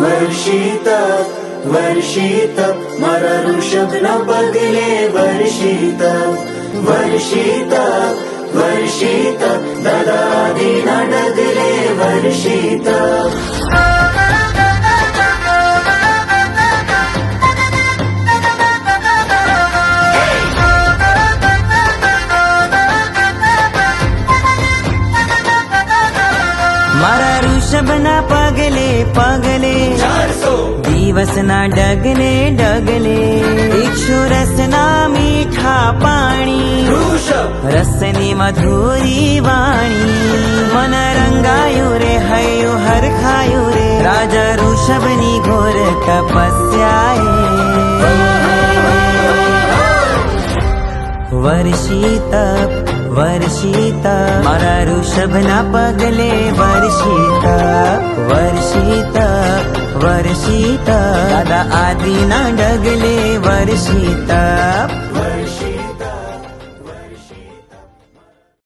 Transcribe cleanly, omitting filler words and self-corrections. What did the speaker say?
वर्षित वर्षित मारा ऋषभना पगले वर्षित वर्षित वर्षित दादा दीना डगले वर्षित मारा ऋषभना पगले पगले 400 दिवसना डगले डगले 100 रसना मीठा पाणी ऋषभ रसनी मधुरी वाणी मन रंगायु रे हयो हर खायु रे राजा ऋषभनी घोर तपस्याए वर्षित वर्षित मारा ऋषभना पगले वर्षित वर्षित वर्षित दादा आदिना डगले वर्षित